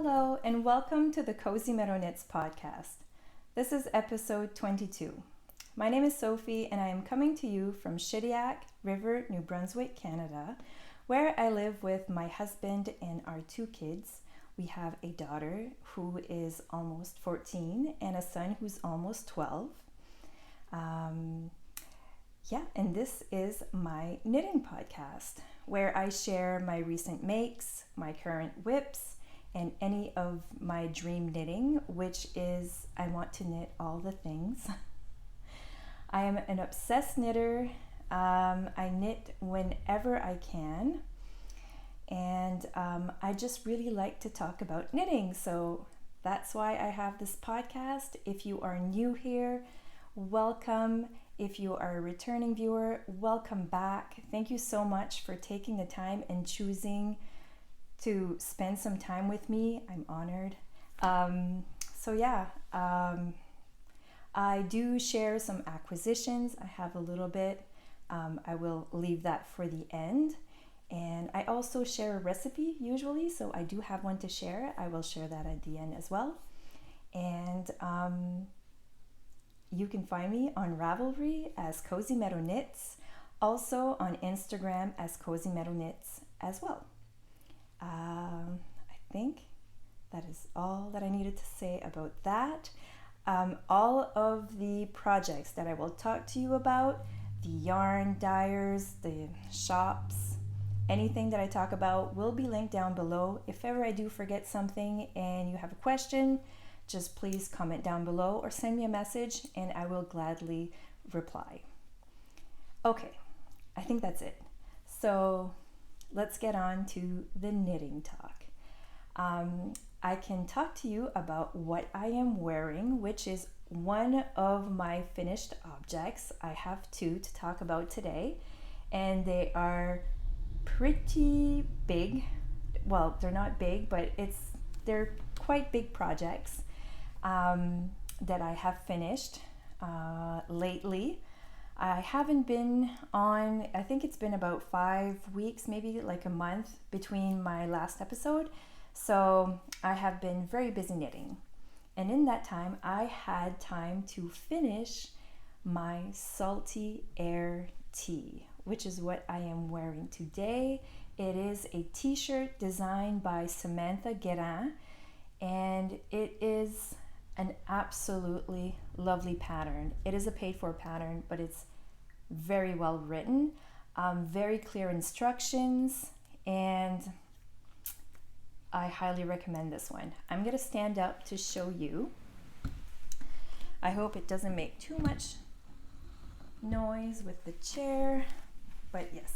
Hello, and welcome to the Cozy Meadow Knits podcast. This is episode 22. My name is Sophie, and I am coming to you from Shediac River, New Brunswick, Canada, where I live with my husband and our two kids. We have a daughter who is almost 14 and a son who's almost 12. And this is my knitting podcast, where I share my recent makes, my current whips, and any of my dream knitting, which is I want to knit all the things. I am an obsessed knitter. I knit whenever I can, and I just really like to talk about knitting. So that's why I have this podcast. If you are new here, welcome. If you are a returning viewer, welcome back. Thank you so much for taking the time and choosing to spend some time with me. I'm honored. I do share some acquisitions. I have a little bit. I will leave that for the end. And I also share a recipe usually, so I do have one to share. I will share that at the end as well. And you can find me on Ravelry as Cozy Meadow Knits, also on Instagram as Cozy Meadow Knits as well. I think that is all that I needed to say about that. All of the projects that I will talk to you about, the yarn, dyers, the shops, anything that I talk about will be linked down below. If ever I do forget something and you have a question, just please comment down below or send me a message and I will gladly reply. Okay, I think that's it. So let's get on to the knitting talk. I can talk to you about what I am wearing, which is one of my finished objects. I have two to talk about today, and they are pretty big. Well, they're not big, but they're quite big projects that I have finished lately. I haven't been on, I think it's been about 5 weeks, maybe like a month between my last episode. So I have been very busy knitting. And in that time, I had time to finish my Salty Air tee, which is what I am wearing today. It is a t-shirt designed by Samantha Guerin, and it is an absolutely lovely pattern. It is a paid-for pattern, but it's very well written, very clear instructions, and I highly recommend this one. I'm going to stand up to show you. I hope it doesn't make too much noise with the chair, but yes,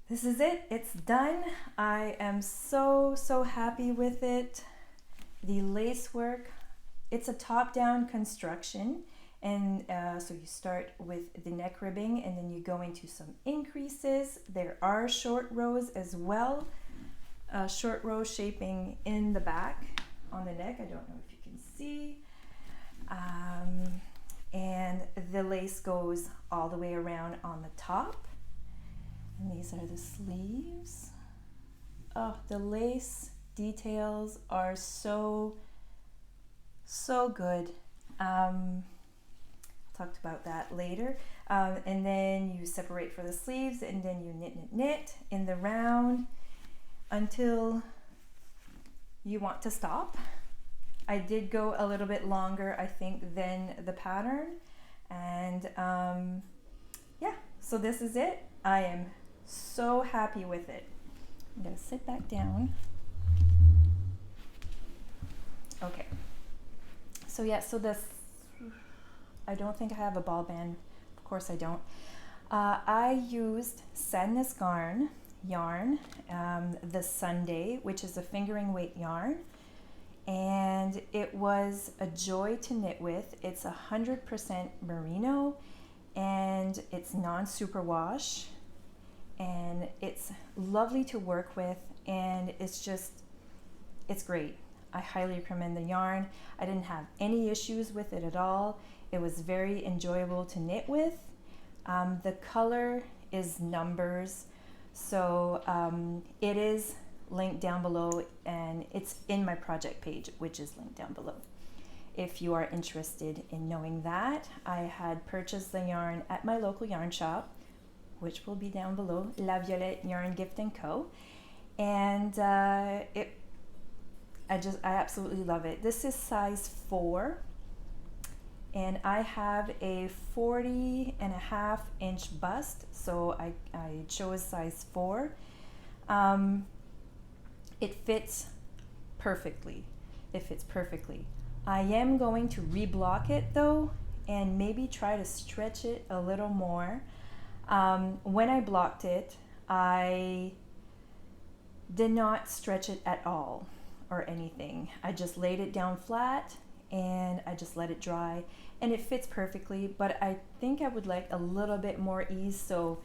this is it. It's done. I am so happy with it. The lace work, it's a top-down construction, and so you start with the neck ribbing and then you go into some increases. There are short rows as well, short row shaping in the back on the neck. I don't know if you can see. And the lace goes all the way around on the top. And these are the sleeves. Oh, the lace details are so good. Talked about that later. And then you separate for the sleeves, and then you knit in the round until you want to stop. I did go a little bit longer, I think, than the pattern. And so this is it. I am so happy with it. I'm gonna sit back down. Okay. So this, I don't think I have a ball band. Of course I don't. I used Sadness yarn, the Sunday, which is a fingering weight yarn, and it was a joy to knit with. It's 100% merino, and it's non-superwash, and it's lovely to work with, and it's great. I highly recommend the yarn. I didn't have any issues with it at all. It was very enjoyable to knit with. The color is numbers, so it is linked down below, and it's in my project page, which is linked down below. If you are interested in knowing that, I had purchased the yarn at my local yarn shop, which will be down below, La Violette Yarn Gift & Co. And I absolutely love it. This is size 4, and I have a 40.5-inch bust, so I chose size 4. It fits perfectly. It fits perfectly. I am going to reblock it though, and maybe try to stretch it a little more. When I blocked it, I did not stretch it at all or anything. I just laid it down flat and I just let it dry, and it fits perfectly, but I think I would like a little bit more ease, so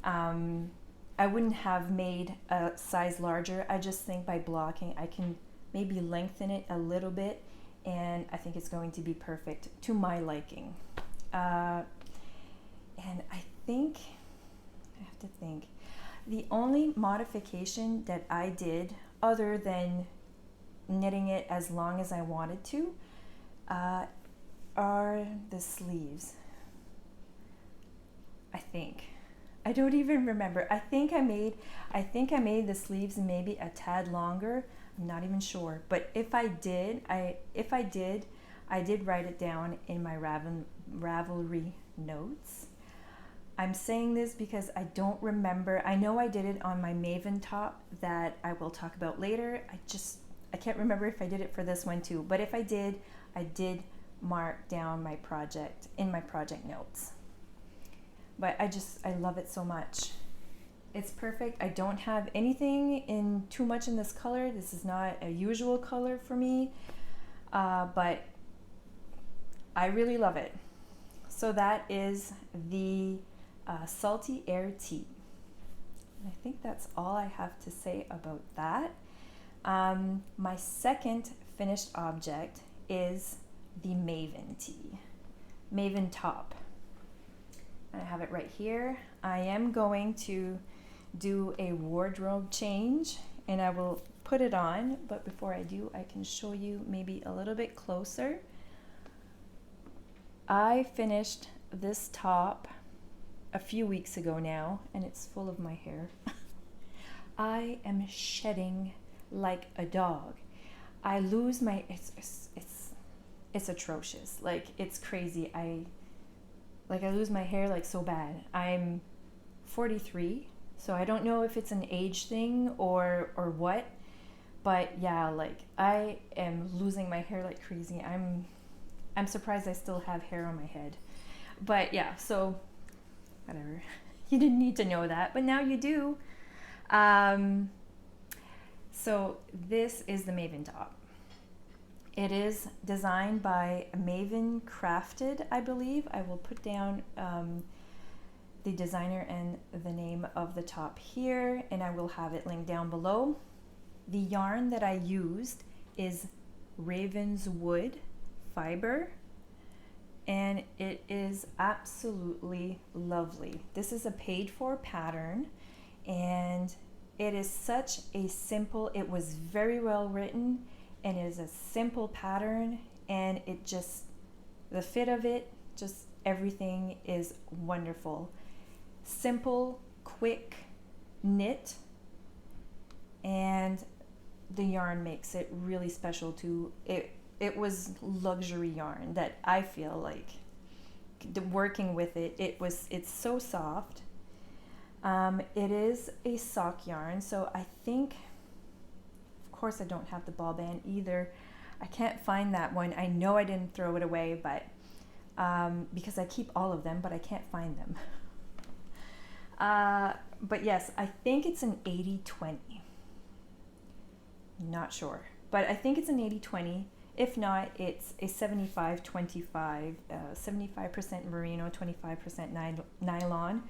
I wouldn't have made a size larger. I just think by blocking I can maybe lengthen it a little bit, and I think it's going to be perfect to my liking. And I think, I have to think, the only modification that I did, other than knitting it as long as I wanted to, are the sleeves. I think. I don't even remember. I think I made the sleeves maybe a tad longer. I'm not even sure, but if I did, I did write it down in my Ravelry notes. I'm saying this because I don't remember. I know I did it on my Maven top that I will talk about later. I can't remember if I did it for this one too, but if I did mark down my project in my project notes. But I love it so much. It's perfect. I don't have anything in too much in this color. This is not a usual color for me, but I really love it. So that is the Salty Air Tea. I think that's all I have to say about that. My second finished object is the Maven tee, Maven top. I have it right here. I am going to do a wardrobe change and I will put it on, but before I do, I can show you maybe a little bit closer. I finished this top a few weeks ago now, and it's full of my hair. I am shedding like a dog. I lose my, it's atrocious. Like, it's crazy. I lose my hair like so bad. I'm 43, so I don't know if it's an age thing or what, but yeah, like I am losing my hair like crazy. I'm surprised I still have hair on my head. But yeah, so whatever. You didn't need to know that, but now you do. So this is the Maven top. It is designed by Maven Crafted, I believe. I will put down the designer and the name of the top here, and I will have it linked down below. The yarn that I used is Ravenswood fiber, and it is absolutely lovely. This is a paid for pattern, and it is such a simple, it was very well written, and it is a simple pattern, and it just, the fit of it, just everything is wonderful. Simple, quick knit, and the yarn makes it really special too. It was luxury yarn that I feel like working with it. It's so soft. It is a sock yarn, so I think, of course I don't have the ball band either. I can't find that one. I know I didn't throw it away, but because I keep all of them, but I can't find them. But yes, I think it's an 80-20. Not sure, but I think it's an 80-20. If not, it's a 75-25, 75% merino, 25% nylon.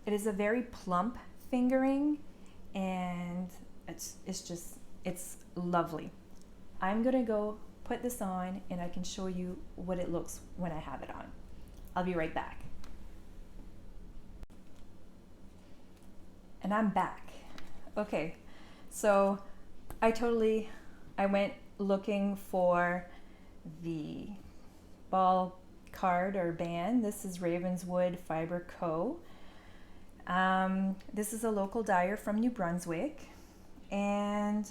It is a very plump fingering, and it's lovely. I'm gonna go put this on and I can show you what it looks when I have it on. I'll be right back. And I'm back. Okay, So I went looking for the ball card or band. This is Ravenswood Fiber Co. This is a local dyer from New Brunswick, and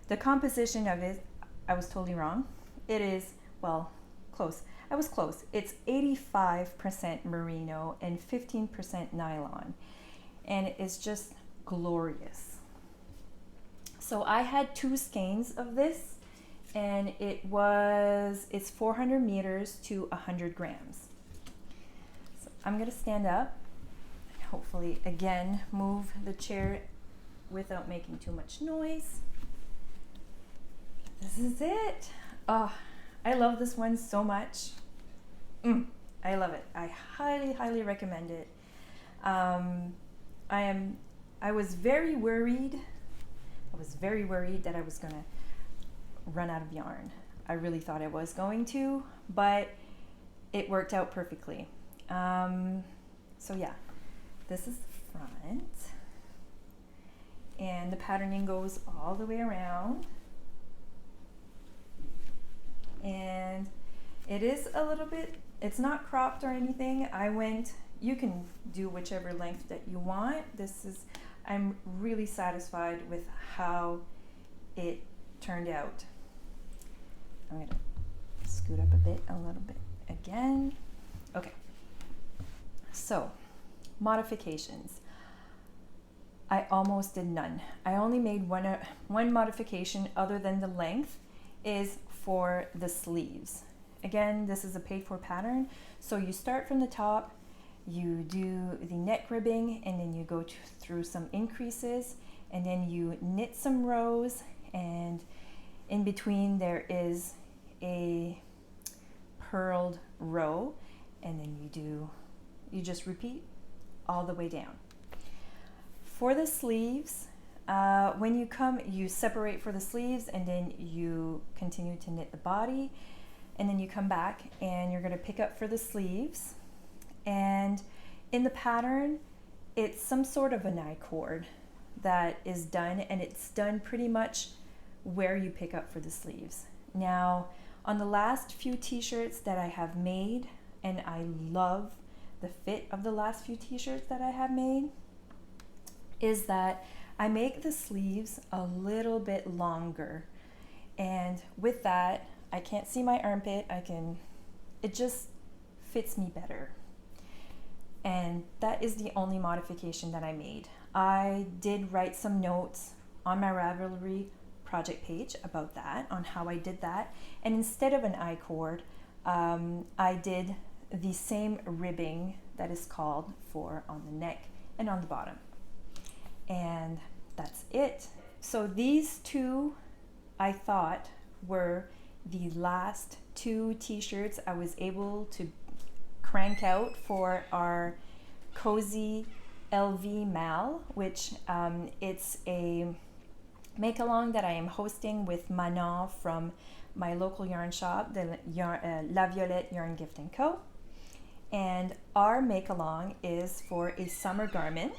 the composition of it, I was totally wrong. It is, well, close. I was close. It's 85% merino and 15% nylon, and it's just glorious. So I had 2 skeins of this, and it's 400 meters to 100 grams. So I'm gonna stand up and hopefully again move the chair without making too much noise. This is it. Oh, I love this one so much. I love it. I highly recommend it. I was very worried that I was gonna run out of yarn. I really thought I was going to, but it worked out perfectly. So yeah, this is the front, and the patterning goes all the way around, and it is a little bit, it's not cropped or anything. You can do whichever length that you want. I'm really satisfied with how it turned out. I'm gonna scoot up a little bit again. Okay, so modifications. I almost did none. I only made one modification other than the length, is for the sleeves. Again, this is a paid for pattern, so you start from the top, you do the neck ribbing, and then you go through some increases, and then you knit some rows, and in between there is a purled row, and then you just repeat all the way down. For the sleeves, when you come, you separate for the sleeves, and then you continue to knit the body, and then you come back and you're going to pick up for the sleeves. And in the pattern, it's some sort of an I-cord that is done, and it's done pretty much where you pick up for the sleeves. Now, on the last few t-shirts that I have made, and I love the fit of the last few t-shirts that I have made, is that I make the sleeves a little bit longer, and with that, I can't see my armpit. It just fits me better. And that is the only modification that I made. I did write some notes on my Ravelry project page about that, on how I did that. And instead of an I-cord, I did the same ribbing that is called for on the neck and on the bottom. And that's it. So these 2, I thought, were the last 2 t-shirts I was able to crank out for our Cozy LV Mal, which it's a make-along that I am hosting with Manon from my local yarn shop, the La Violette Yarn Gift & Co. And our make-along is for a summer garment.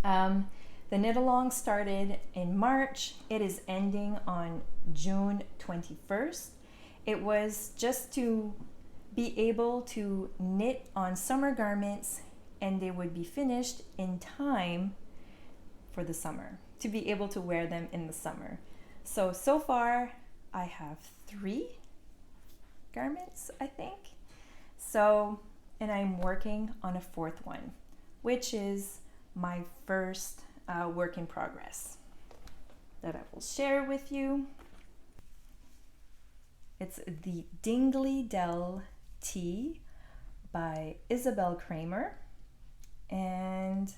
The knit-along started in March. It is ending on June 21st. It was just to be able to knit on summer garments, and they would be finished in time for the summer, to be able to wear them in the summer. So far I have 3 garments, I think. So, and I'm working on a 4th one, which is my first work in progress that I will share with you. It's the Dingley Dell Tee by Isabell Kraemer, and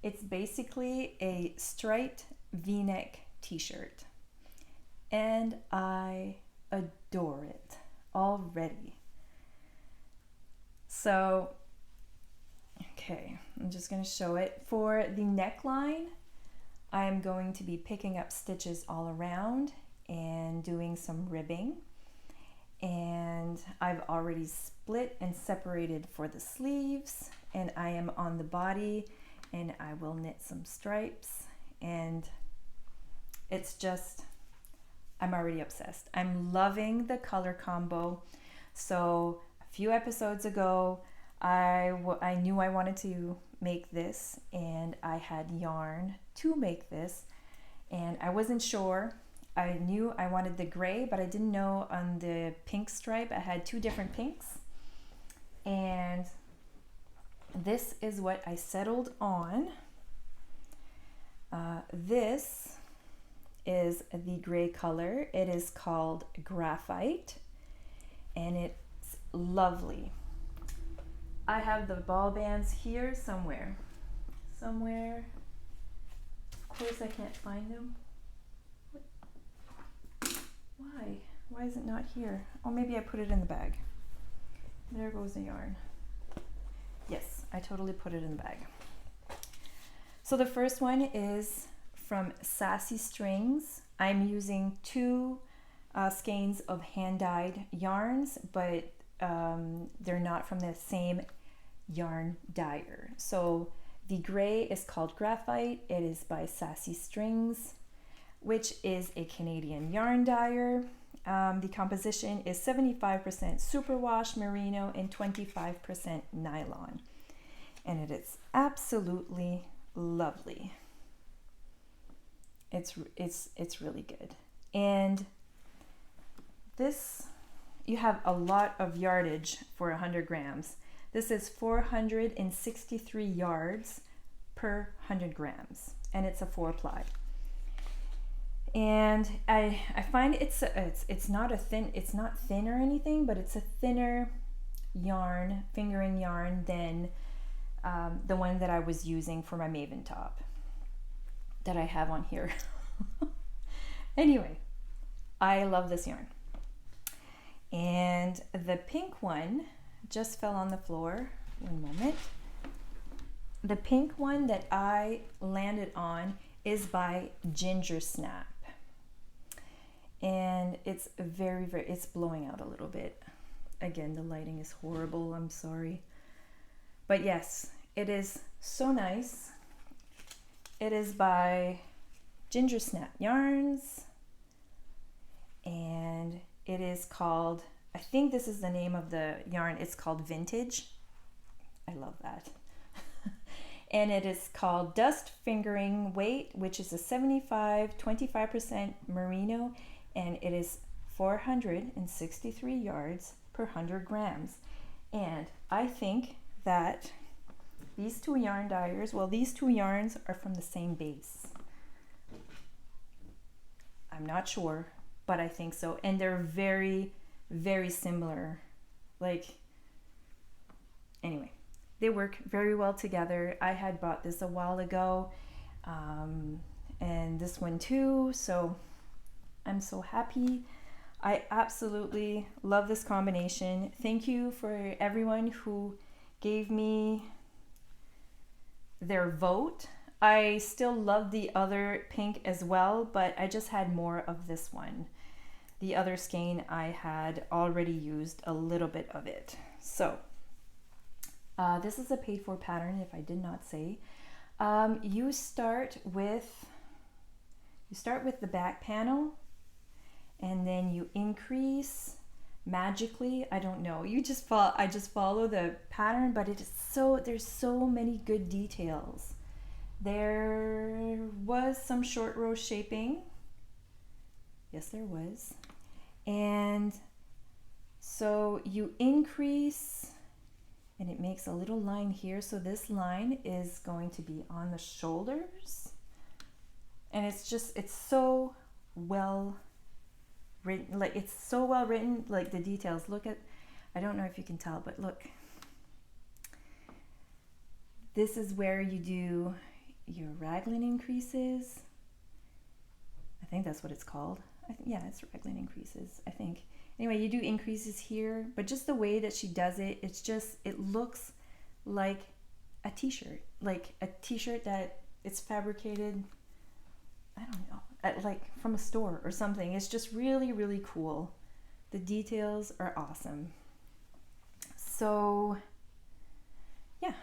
it's basically a striped v-neck t-shirt, and I adore it already. So okay, I'm just going to show it. For the neckline, I am going to be picking up stitches all around and doing some ribbing. And I've already split and separated for the sleeves, and I am on the body, and I will knit some stripes and it's just, I'm already obsessed. I'm loving the color combo. So a few episodes ago, I knew I wanted to make this, and I had yarn to make this, and I wasn't sure. I knew I wanted the gray, but I didn't know on the pink stripe. I had two different pinks, and this is what I settled on. This is the gray color. It is called Graphite, and it's lovely. I have the ball bands here somewhere. Of course I can't find them. Why is it not here? Oh, maybe I put it in the bag. There goes the yarn. Yes, I totally put it in the bag. So the first one is from Sassy Strings. I'm using two skeins of hand-dyed yarns, but they're not from the same yarn dyer. So the gray is called Graphite. It is by Sassy Strings, which is a Canadian yarn dyer. The composition is 75% superwash merino and 25% nylon, and it is absolutely lovely. It's really good. And this, you have a lot of yardage for 100 grams. This is 463 yards per 100 grams, and it's a 4-ply. And I find it's not thin or anything, but it's a thinner yarn, fingering yarn than the one that I was using for my Maven top that I have on here. Anyway, I love this yarn. And the pink one just fell on the floor. One moment. The pink one that I landed on is by Ginger Snap. And it's it's blowing out a little bit. Again, the lighting is horrible, I'm sorry. But yes, it is so nice. It is by Ginger Snap Yarns, and it is called, I think this is the name of the yarn, it's called Vintage. I love that. And it is called Dust Fingering Weight, which is a 25% merino, and it is 463 yards per 100 grams. And I think that these two yarn dyers, well, these two yarns are from the same base. I'm not sure, but I think so. And they're very, very similar. Like, anyway, they work very well together. I had bought this a while ago, and this one too, so I'm so happy. I absolutely love this combination. Thank you for everyone who gave me their vote. I still love the other pink as well, but I just had more of this one. The other skein, I had already used a little bit of it. So this is a paid for pattern, if I did not say. You start with the back panel, and then you increase magically. I don't know. I just follow the pattern, but it is there's so many good details. There was some short row shaping. Yes, there was. And so you increase, and it makes a little line here. So this line is going to be on the shoulders. And it's so well written. Like, it's so well written, like the details. Look at, I don't know if you can tell, but look. This is where you do your raglan increases. I think that's what it's called. Yeah, it's raglan increases, I think. Anyway, you do increases here, but just the way that she does it, it looks like a t-shirt. Like a t-shirt that it's fabricated, I don't know, like from a store or something. It's just really, really cool. The details are awesome. So, yeah.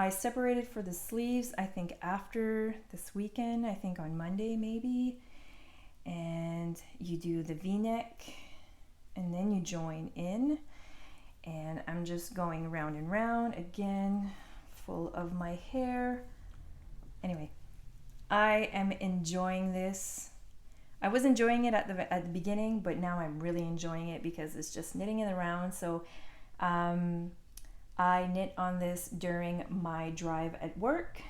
I separated for the sleeves, I think after this weekend, I think on Monday maybe. And you do the V-neck and then you join in. And I'm just going round and round again, full of my hair. Anyway, I am enjoying this. I was enjoying it at the beginning, but now I'm really enjoying it because it's just knitting in the round. So I knit on this during my drive at work.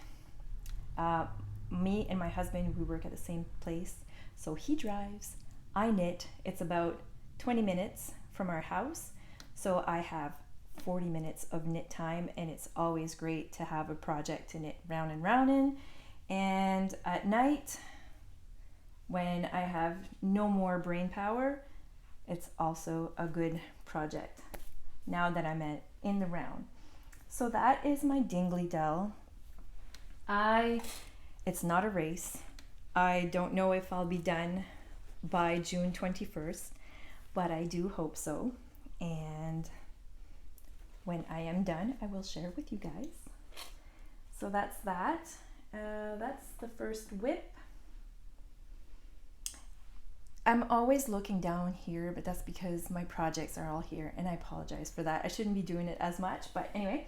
Me and my husband, we work at the same place. So he drives, I knit. It's about 20 minutes from our house. So I have 40 minutes of knit time, and it's always great to have a project to knit round and round in. And at night, when I have no more brain power, it's also a good project now that I'm in the round. So that is my Dingley Dell. It's not a race. I don't know if I'll be done by June 21st, but I do hope so. And when I am done, I will share with you guys. So that's that. That's the first whip. I'm always looking down here, but that's because my projects are all here, and I apologize for that. I shouldn't be doing it as much, but anyway.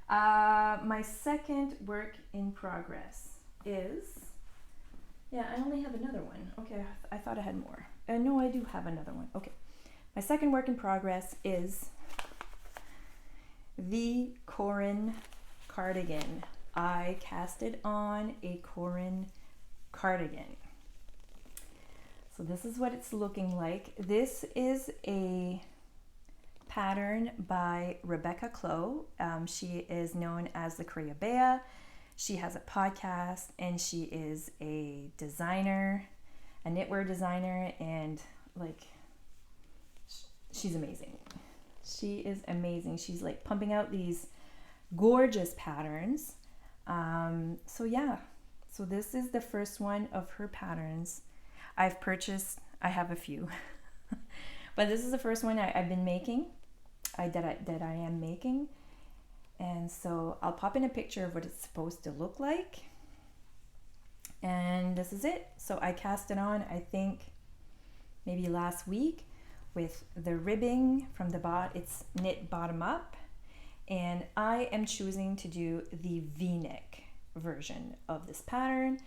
My second work in progress is, yeah, I only have another one. Okay, I thought I had more. No, I do have another one. Okay. My second work in progress is the Corran cardigan. I casted on a Corran cardigan. So this is what it's looking like. This is a pattern by Rebecca Clow. She is known as the Kraemer. She has a podcast, and she is a designer, a knitwear designer, and like, she's amazing. She is amazing. She's like pumping out these gorgeous patterns. So yeah, so this is the first one of her patterns. I have a few, but this is the first one I've been making, that I am making. And so I'll pop in a picture of what it's supposed to look like. And this is it. So I cast it on, I think, maybe last week with the ribbing from the it's knit bottom up. And I am choosing to do the V-neck version of this pattern.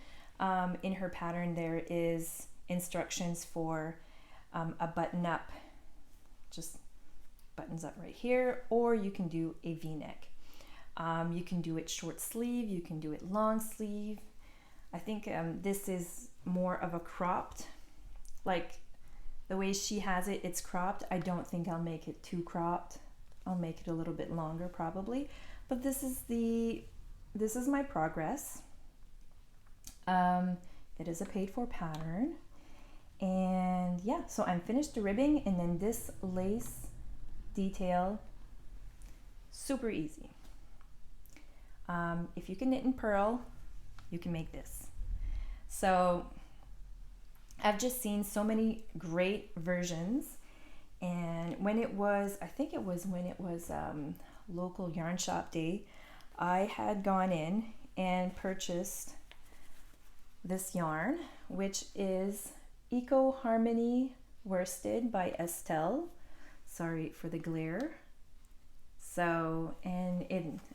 In her pattern, there is instructions for a button up, just buttons up right here, or you can do a V-neck. You can do it short sleeve, you can do it long sleeve. I think this is more of a cropped, like the way she has it, it's cropped. I don't think I'll make it too cropped. I'll make it a little bit longer probably, but this is my progress. It is a paid for pattern, and yeah, so I'm finished the ribbing, and then this lace detail, super easy. If you can knit in purl, you can make this. So I've just seen so many great versions, and when it was, local yarn shop day, I had gone in and purchased this yarn, which is Eco Harmony worsted by Estelle. Sorry for the glare. So, and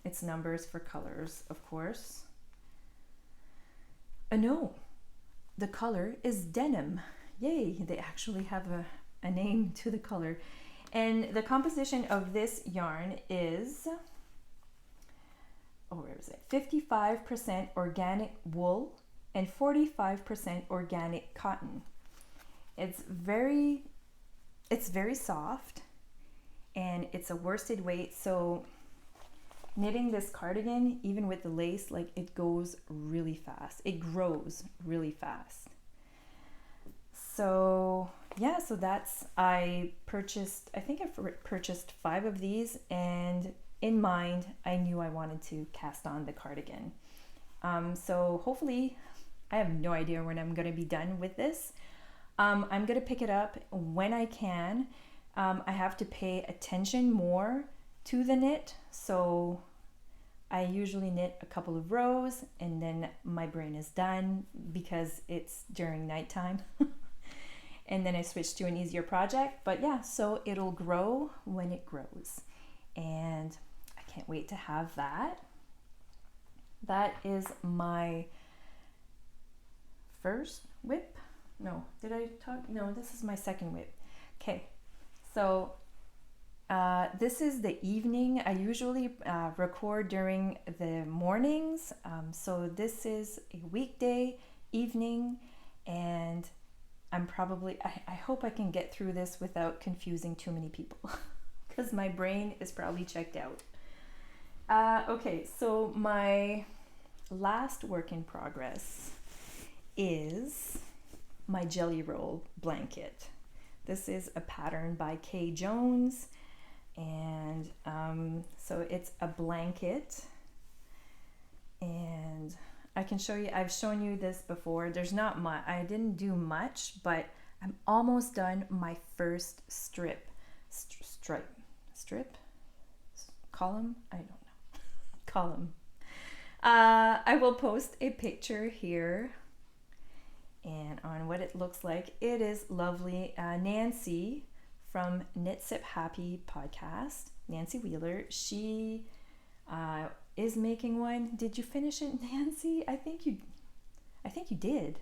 it's numbers for colors, of course. No, the color is denim. Yay, they actually have a name to the color. And the composition of this yarn is, where is it? 55% organic wool and 45% organic cotton. It's very soft, and it's a worsted weight, so knitting this cardigan, even with the lace, like, it goes really fast. It grows really fast. So yeah, so I think I purchased 5 of these, and in mind, I knew I wanted to cast on the cardigan. So hopefully, I have no idea when I'm going to be done with this. I'm going to pick it up when I can. I have to pay attention more to the knit, so I usually knit a couple of rows and then my brain is done because it's during nighttime. And then I switch to an easier project. But yeah, so it'll grow when it grows. And I can't wait to have that. That is my first whip. No, did I talk? No, this is my second whip. Okay, so this is the evening. I usually record during the mornings. So this is a weekday evening, and I'm probably, I hope I can get through this without confusing too many people because my brain is probably checked out. Okay, so my last work in progress is my jelly roll blanket. This is a pattern by Kay Jones, and so it's a blanket, and I can show you, I've shown you this before. There's not much, I didn't do much, but I'm almost done my first column, I don't know, column. I will post a picture here and on what it looks like. It is lovely. Nancy from Knit Sip Happy podcast, Nancy Wheeler, she is making one. Did you finish it, Nancy? I think you did.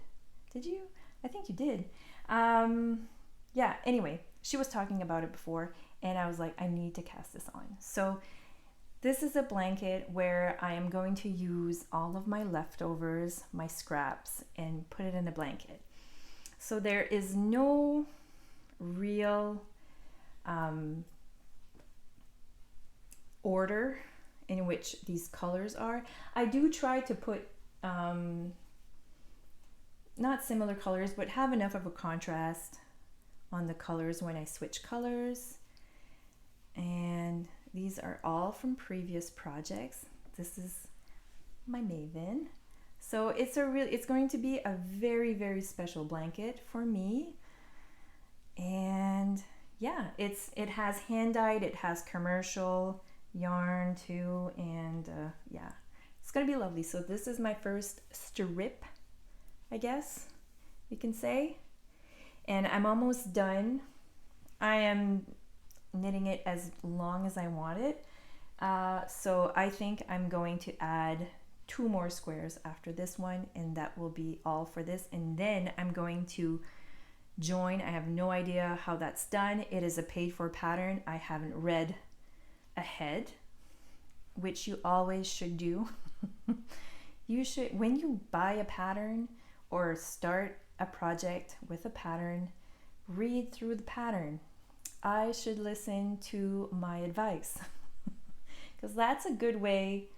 Did you? I think you did. Yeah, anyway, she was talking about it before and I was like, I need to cast this on. So this is a blanket where I am going to use all of my leftovers, my scraps, and put it in the blanket. So there is no real order in which these colors are. I do try to put not similar colors, but have enough of a contrast on the colors when I switch colors. And these are all from previous projects. This is my Maven. So it's going to be a very, very special blanket for me. And yeah, it has hand dyed, it has commercial yarn too, and yeah, it's gonna be lovely. So this is my first strip, I guess you can say, and I'm almost done. I am knitting it as long as I want it, so I think I'm going to add 2 more squares after this one, and that will be all for this. And then I'm going to join. I have no idea how that's done. It is a paid for pattern. I haven't read ahead, which you always should do. You should, when you buy a pattern or start a project with a pattern, read through the pattern. I should listen to my advice because that's a good way,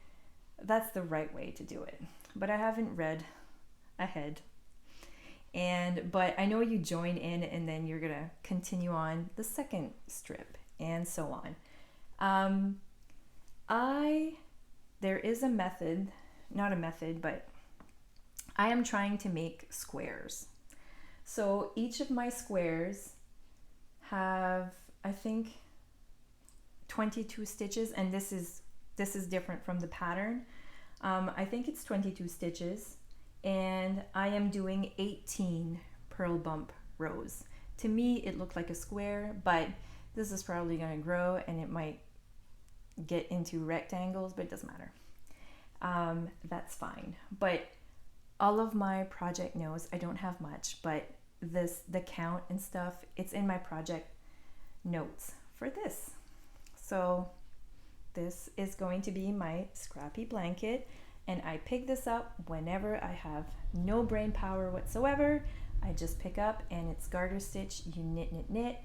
that's the right way to do it. But I haven't read ahead. But I know you join in and then you're gonna continue on the second strip and so on. There is a method, not a method, but I am trying to make squares. So each of my squares have, I think, 22 stitches, and this is different from the pattern. I think it's 22 stitches, and I am doing 18 purl bump rows. To me, it looked like a square, but this is probably going to grow and it might get into rectangles, but it doesn't matter. That's fine. But all of my project notes, I don't have much, but the count and stuff, it's in my project notes for this. So this is going to be my scrappy blanket, and I pick this up whenever I have no brain power whatsoever. I just pick up and it's garter stitch, you knit, knit, knit,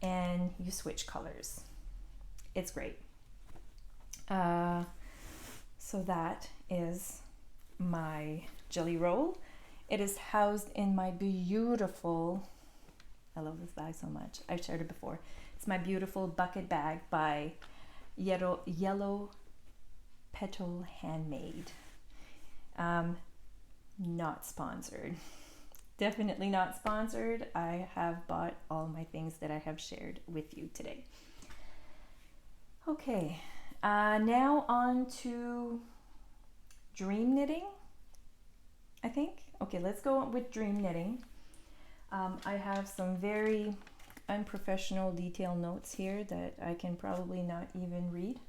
and you switch colors. It's great. So that is my jelly roll. It is housed in my beautiful, I love this bag so much, I've shared it before. It's my beautiful bucket bag by Yellow Petal Handmade. Not sponsored. Definitely not sponsored. I have bought all my things that I have shared with you today. Okay, Now on to dream knitting, I think. Okay, let's go with dream knitting. I have some very unprofessional detail notes here that I can probably not even read.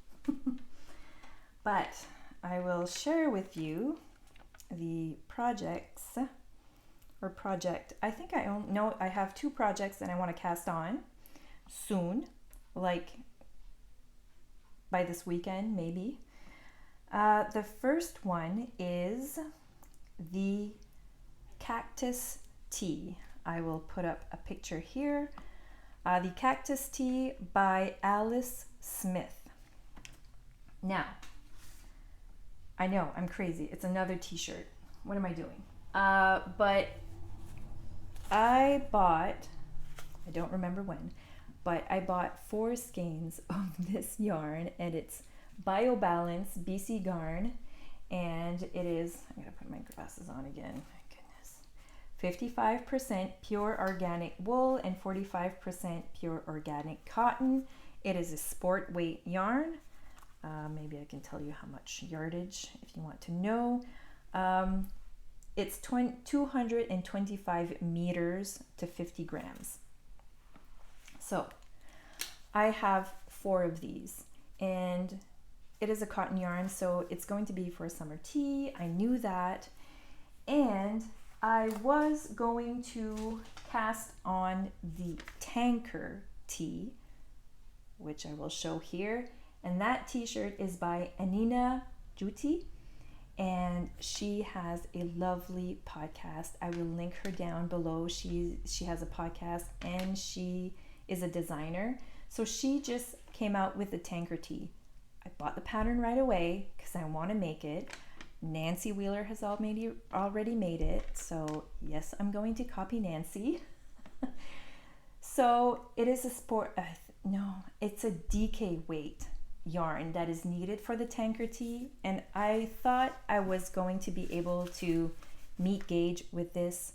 But I will share with you the projects or project. I think I have 2 projects that I want to cast on soon, like by this weekend maybe. The first one is the Cactus tea. I will put up a picture here. The Cactus tea by Alice Smith. Now, I know I'm crazy. It's another t-shirt. What am I doing? But I bought, I don't remember when, but I bought 4 skeins of this yarn, and it's BioBalance BC Garn, and it is, I'm gonna put my glasses on again, my goodness, 55% pure organic wool and 45% pure organic cotton. It is a sport weight yarn. Maybe I can tell you how much yardage if you want to know. It's 225 meters to 50 grams. So I have 4 of these, and it is a cotton yarn, so it's going to be for a summer tea. I knew that, and I was going to cast on the Tankar tea, which I will show here, and that t-shirt is by Anniina Juuti, and she has a lovely podcast. I will link her down below. She has a podcast, and she is a designer. So she just came out with the Tankar tee. I bought the pattern right away because I want to make it. Nancy Wheeler has already made it, so yes, I'm going to copy Nancy. So it is a it's a DK weight yarn that is needed for the Tankar tee, and I thought I was going to be able to meet gauge with this,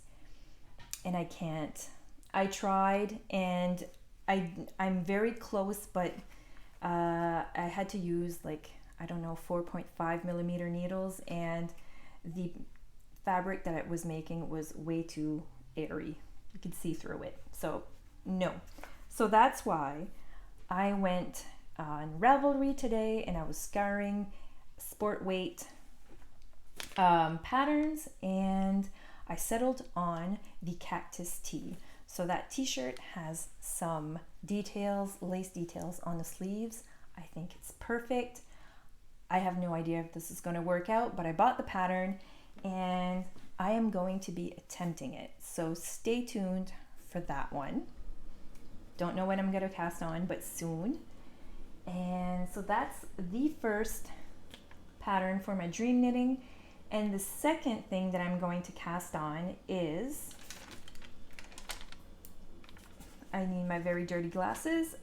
and I can't. I tried, and I'm very close, but I had to use 4.5 millimeter needles, and the fabric that I was making was way too airy. You could see through it, so no. So that's why I went on Ravelry today, and I was scouring sport weight patterns, and I settled on the Cactus tee. So that t-shirt has some details, lace details on the sleeves. I think it's perfect. I have no idea if this is going to work out, but I bought the pattern and I am going to be attempting it. So stay tuned for that one. Don't know when I'm going to cast on, but soon. And so that's the first pattern for my dream knitting. And the second thing that I'm going to cast on is, I need my very dirty glasses.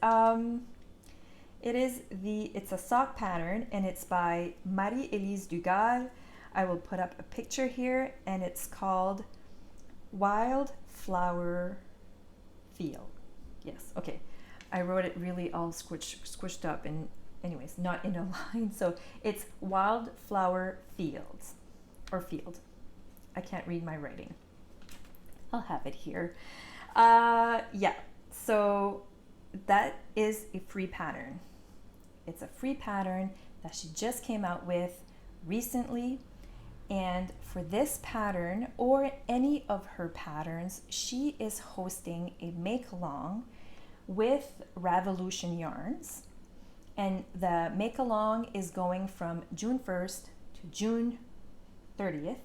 It's a sock pattern, and it's by Marie-Elyse Dugal. I will put up a picture here, and it's called Wildflower Field. Yes, okay. I wrote it really all squished up, and anyways, not in a line. So it's Wildflower Fields, or Field. I can't read my writing. I'll have it here. Yeah, so that is a free pattern. It's a free pattern that she just came out with recently. And for this pattern, or any of her patterns, she is hosting a make-along with Ravelution Yarns. And the make-along is going from June 1st to June 30th.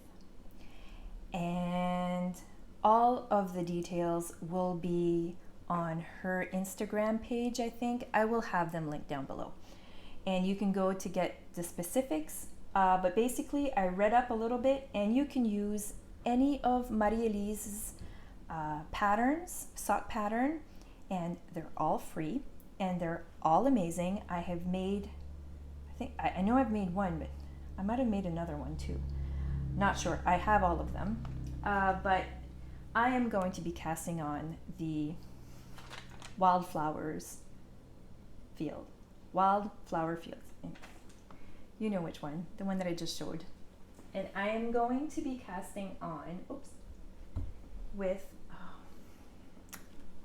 And all of the details will be on her Instagram page, I think. I will have them linked down below. And you can go to get the specifics. But basically, I read up a little bit, and you can use any of Marie-Elyse's patterns, sock pattern, and they're all free, and they're all amazing. I know I've made one, but I might have made another one too. Not sure. I have all of them. But I am going to be casting on the Wildflower Fields. You know which one, the one that I just showed. And I am going to be casting on, with,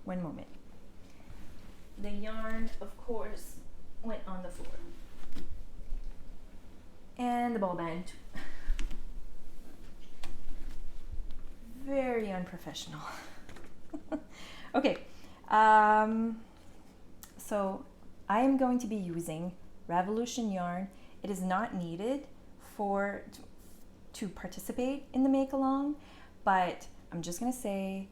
one moment. The yarn, of course, went on the floor. And the ball band. Very unprofessional. Okay, so I am going to be using Ravelution Yarn. It is not needed to participate in the make along, but I'm just gonna say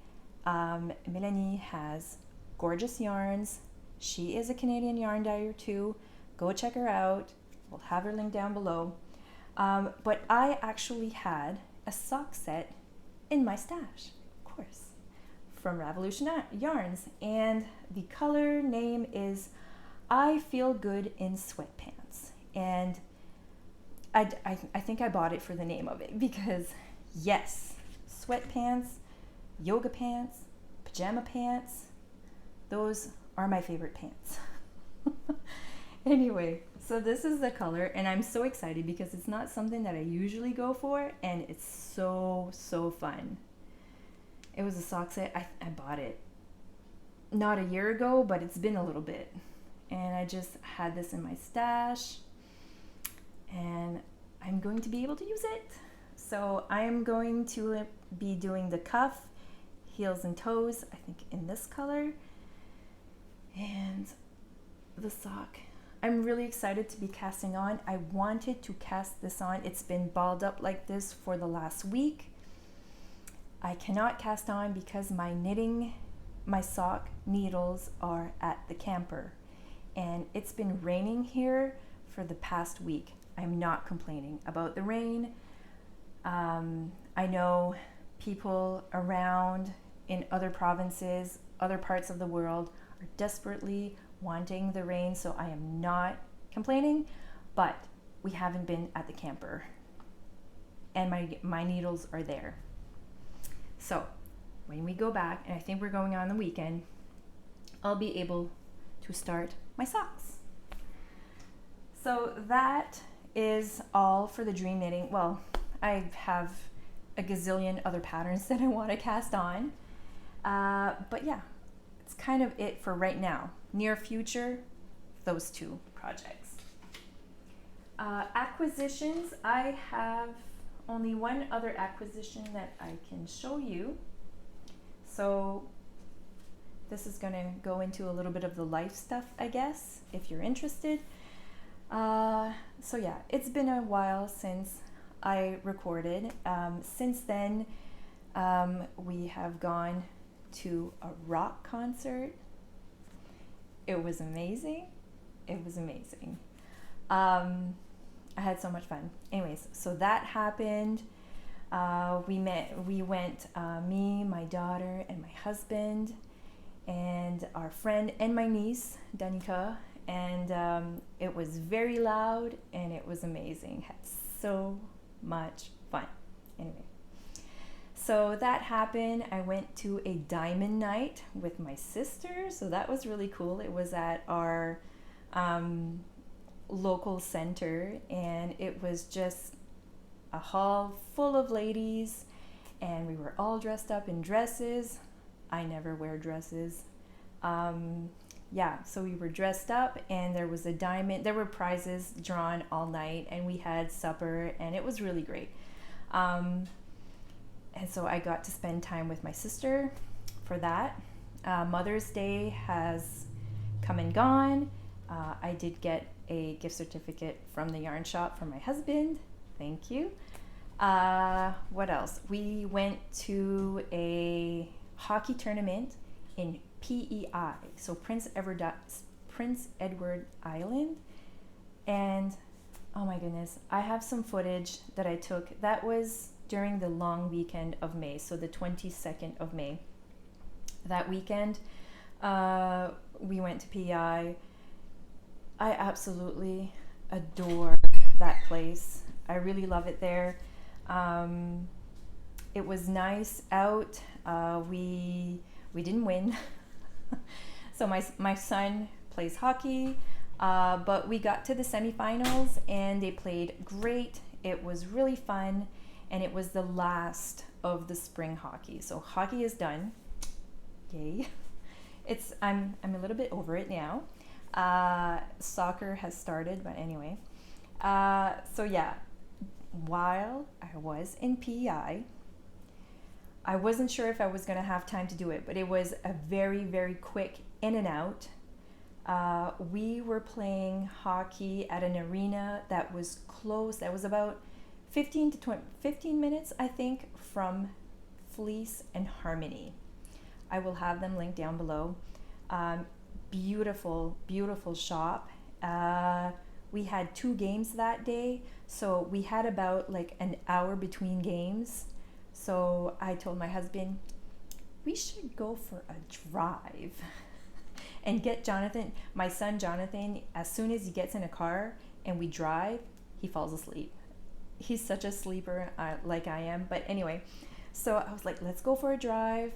Melanie has gorgeous yarns. She is a Canadian yarn dyer too. Go check her out. We'll have her link down below. But I actually had a sock set in my stash, of course, from Ravelution Yarns, and the color name is I Feel Good in Sweatpants. And I think I bought it for the name of it because, yes, sweatpants, yoga pants, pajama pants, those are my favorite pants. Anyway, so this is the color, and I'm so excited because it's not something that I usually go for, and it's so fun. It was a sock set. I bought it not a year ago, but it's been a little bit, and I just had this in my stash, and I'm going to be able to use it. So I am going to be doing the cuff, heels and toes, I think in this color, and the sock. I'm really excited to be casting on. I wanted to cast this on. It's been balled up like this for the last week. I cannot cast on because my sock needles are at the camper, and it's been raining here for the past week. I'm not complaining about the rain. I know people around in other provinces, other parts of the world are desperately wanting the rain, so I am not complaining, but we haven't been at the camper, and my needles are there. So when we go back, and I think we're going on the weekend, I'll be able to start my socks. So that is all for the dream knitting. Well, I have a gazillion other patterns that I want to cast on, but yeah, it's kind of it for right now. Near future, those two projects. Acquisitions, I have only one other acquisition that I can show you. So this is going to go into a little bit of the life stuff, I guess, if you're interested. So yeah, it's been a while since I recorded. Since then, we have gone to a rock concert. It was amazing. It was amazing. I had so much fun. Anyways, so that happened. We went, me, my daughter, and my husband, and our friend, and my niece, Danica, and it was very loud, and it was amazing. Had so much fun. Anyway, so that happened. I went to a diamond night with my sister, so that was really cool. It was at our local center, and it was just a hall full of ladies, and we were all dressed up in dresses. I never wear dresses. Yeah, so we were dressed up, and there was there were prizes drawn all night, and we had supper, and it was really great. And so I got to spend time with my sister for that. Mother's Day has come and gone. I did get a gift certificate from the yarn shop for my husband. Thank you. What else? We went to a hockey tournament in PEI, so Prince Edward Island. And oh my goodness, I have some footage that I took. That was during the long weekend of May, so the 22nd of May. That weekend, we went to PEI. I absolutely adore that place. I really love it there. It was nice out. We didn't win. So my son plays hockey. But we got to the semifinals and they played great. It was really fun, and it was the last of the spring hockey. So hockey is done. Yay. I'm a little bit over it now. Soccer has started, but anyway. So yeah, while I was in PEI, I wasn't sure if I was going to have time to do it, but it was a very, very quick in and out. We were playing hockey at an arena that was close. That was about 15 minutes, I think, from Fleece and Harmony. I will have them linked down below. Beautiful, beautiful shop. We had 2 games that day, so we had about like an hour between games. So I told my husband, we should go for a drive and get Jonathan, my son Jonathan, as soon as he gets in a car and we drive, he falls asleep. He's such a sleeper, like I am. But anyway, so I was like, let's go for a drive.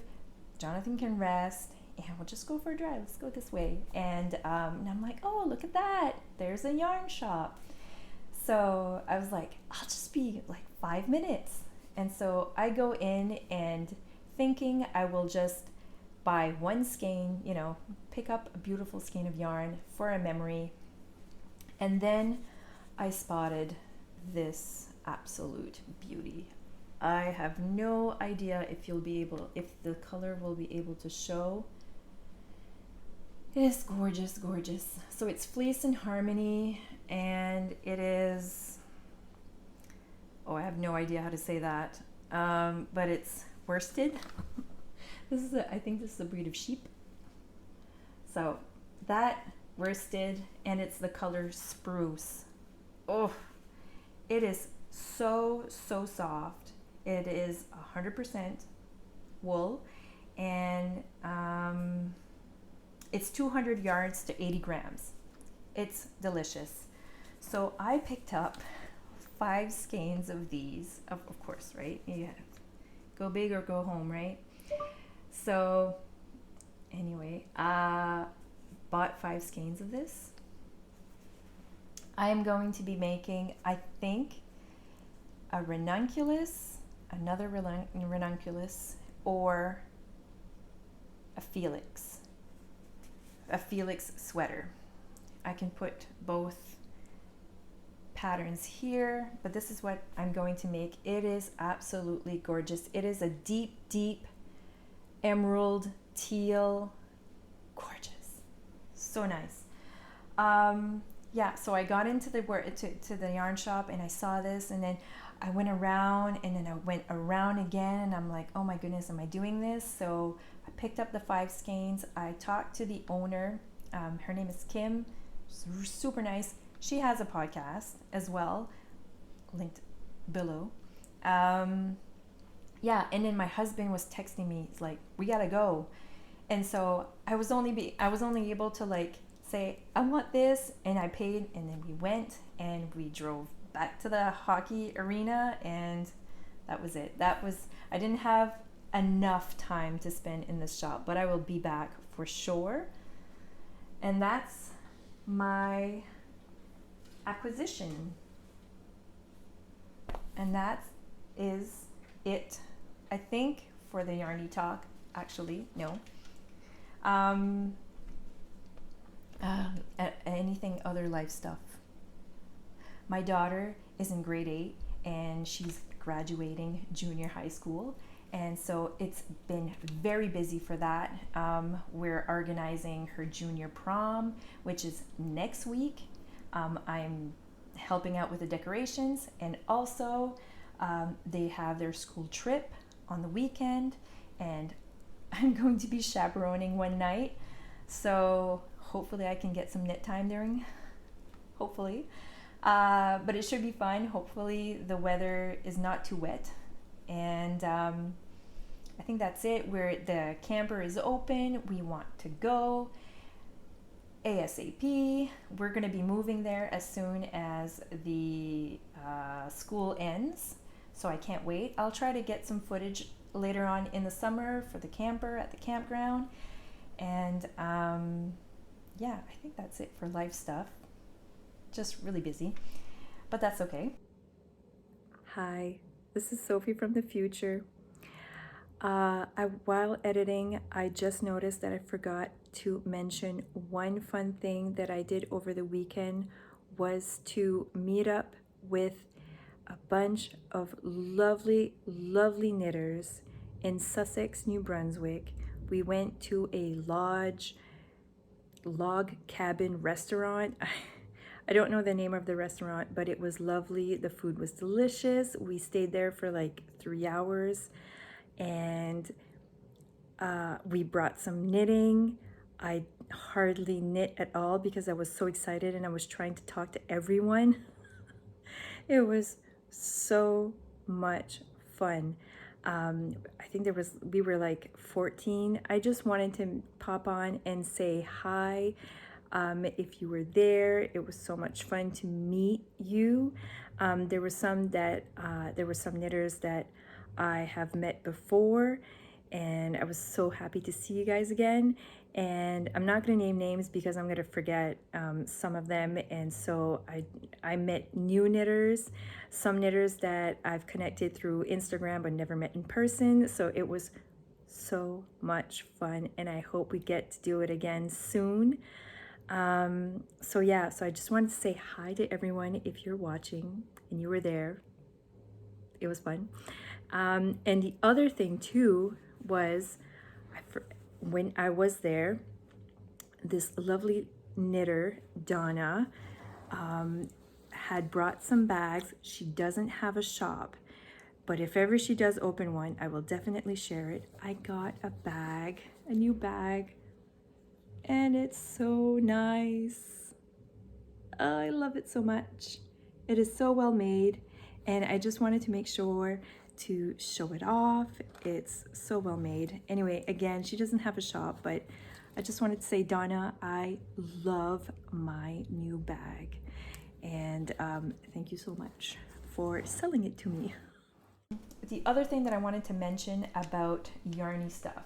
Jonathan can rest and we'll just go for a drive. Let's go this way. And I'm like, oh, look at that. There's a yarn shop. So I was like, I'll just be like 5 minutes. And so I go in and thinking I will just buy one skein, pick up a beautiful skein of yarn for a memory. And then I spotted this absolute beauty. I have no idea if the color will be able to show. It is gorgeous, gorgeous. So it's Fleece and Harmony, and it is, I have no idea how to say that, but it's worsted. I think this is a breed of sheep. So that worsted, and it's the color Spruce. Oh, it is so soft. It is 100% wool, and it's 200 yards to 80 grams. It's delicious. So I picked up 5 skeins of these, of course, right? Yeah, go big or go home, right? So anyway, bought 5 skeins of this. I am going to be making, I think, a ranunculus, another ranunculus, or a Felix sweater. I can put both patterns here, but this is what I'm going to make. It is absolutely gorgeous. It is a deep emerald teal, gorgeous, so nice. Yeah, so I got into to the yarn shop and I saw this, and then I went around, and then I went around again, and I'm like, oh my goodness, am I doing this? So I picked up the 5 skeins. I talked to the owner. Her name is Kim. She's super nice. She has a podcast as well, linked below. Yeah, and then my husband was texting me. He's like, we gotta go. And so I was only able to like say, I want this, and I paid, and then we went and we drove back to the hockey arena, and that was it. I didn't have enough time to spend in the shop, but I will be back for sure. And that's my acquisition. And that is it, I think, for the Yarny Talk. Actually, no. Anything other life stuff. My daughter is in grade 8 and she's graduating junior high school, and so it's been very busy for that. We're organizing her junior prom, which is next week. I'm helping out with the decorations, and also they have their school trip on the weekend, and I'm going to be chaperoning one night, so hopefully I can get some knit time during, hopefully. But it should be fun. Hopefully the weather is not too wet. And I think that's it. The camper is open. We want to go ASAP. We're going to be moving there as soon as the school ends. So I can't wait. I'll try to get some footage later on in the summer for the camper at the campground. And yeah, I think that's it for life stuff. just really busy, but that's okay. Hi, this is Sophie from the future. While editing, I just noticed that I forgot to mention one fun thing that I did over the weekend was to meet up with a bunch of lovely, lovely knitters in Sussex, New Brunswick. We went to a log cabin restaurant. I don't know the name of the restaurant, but it was lovely. The food was delicious. We stayed there for like 3 hours, and we brought some knitting. I hardly knit at all because I was so excited and I was trying to talk to everyone. It was so much fun. I think we were like 14. I just wanted to pop on and say hi. If you were there, it was so much fun to meet you. There were some knitters that I have met before, and I was so happy to see you guys again. And I'm not going to name names because I'm going to forget some of them. And so I met new knitters, some knitters that I've connected through Instagram but never met in person. So it was so much fun, and I hope we get to do it again soon. So I just wanted to say hi to everyone if you're watching and you were there. It was fun. And the other thing too was, when I was there, this lovely knitter, Donna, had brought some bags. She doesn't have a shop, but if ever she does open one, I will definitely share it. I got a new bag, and it's so nice. I love it so much. It is so well made, and I just wanted to make sure to show it off. It's so well made. Anyway, again, she doesn't have a shop, but I just wanted to say, Donna, I love my new bag, and thank you so much for selling it to me. The other thing that I wanted to mention about yarny stuff,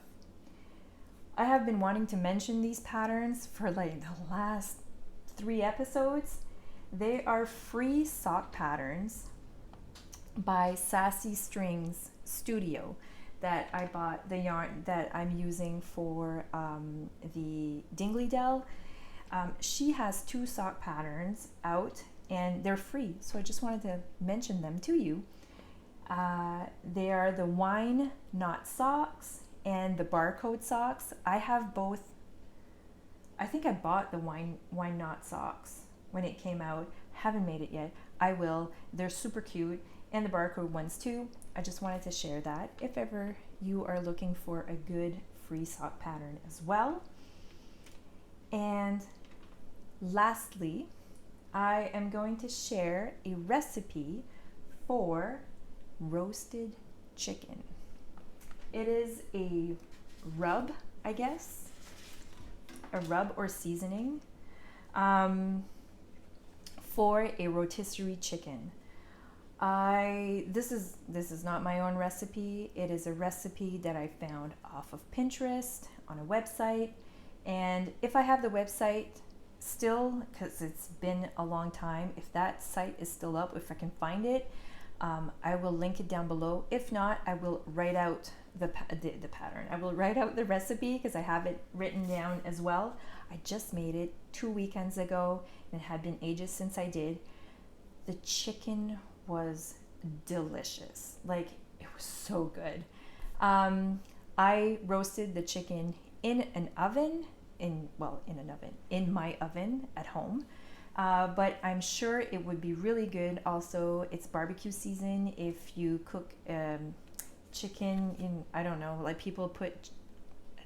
I have been wanting to mention these patterns for like the last 3 episodes. They are free sock patterns by Sassy Strings Studio that I bought, the yarn that I'm using for the Dingley Dell. She has 2 sock patterns out and they're free, so I just wanted to mention them to you. They are the wine knot socks and the barcode socks. I have both. I think I bought the wine knot socks when it came out. Haven't made it yet. I will. They're super cute, and the barcode ones too. I just wanted to share that if ever you are looking for a good free sock pattern as well. And lastly, I am going to share a recipe for roasted chicken. It is a rub, I guess, a rub or seasoning for a rotisserie chicken. This is not my own recipe. It is a recipe that I found off of Pinterest on a website, and if I have the website still, because it's been a long time, if that site is still up, if I can find it, I will link it down below. If not, I will write out the pattern. I will write out the recipe because I have it written down as well. I just made it 2 weekends ago, and it had been ages since I did. The chicken was delicious. Like, it was so good. I roasted the chicken in my oven at home. But I'm sure it would be really good. Also, it's barbecue season. If you cook chicken in, I don't know, like people put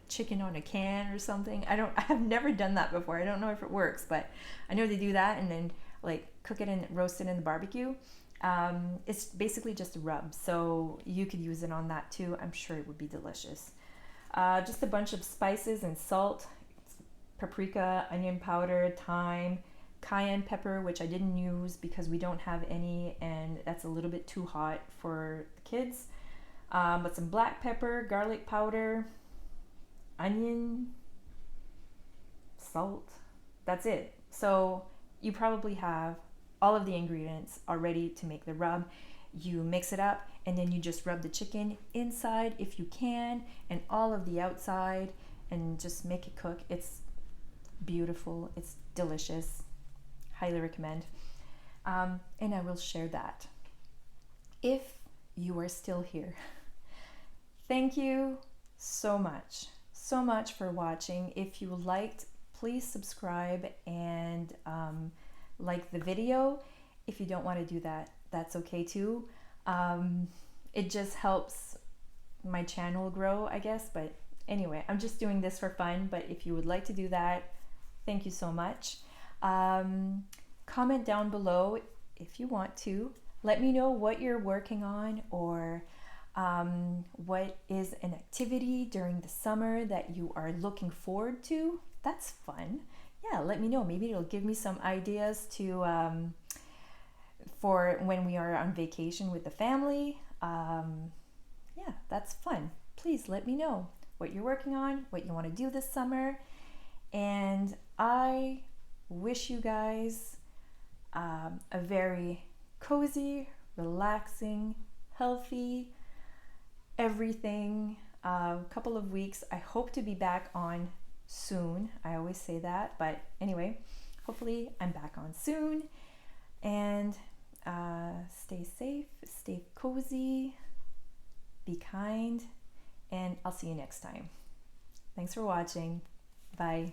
chicken on a can or something. I have never done that before. I don't know if it works, but I know they do that and then like cook it and roast it in the barbecue. It's basically just a rub, so you could use it on that too. I'm sure it would be delicious. Just a bunch of spices and salt, paprika, onion powder, thyme, cayenne pepper, which I didn't use because we don't have any and that's a little bit too hot for the kids. But some black pepper, garlic powder, onion, salt. That's it. So you probably have all of the ingredients are ready to make the rub. You mix it up and then you just rub the chicken inside if you can and all of the outside and just make it cook. It's beautiful. It's delicious. Highly recommend. And I will share that. If you are still here, thank you so much for watching. If you liked, please subscribe and like the video. If you don't want to do that, that's okay too. It just helps my channel grow, I guess. But anyway, I'm just doing this for fun. But if you would like to do that, thank you so much. Comment down below if you want to. Let me know what you're working on, or what is an activity during the summer that you are looking forward to. That's fun. Yeah, let me know. Maybe it'll give me some ideas to for when we are on vacation with the family. Yeah, that's fun. Please let me know what you're working on, what you want to do this summer. And I wish you guys a very cozy, relaxing, healthy, everything couple of weeks. I hope to be back on soon. I always say that, but anyway, hopefully I'm back on soon. And stay safe, stay cozy, be kind, and I'll see you next time. Thanks for watching. Bye.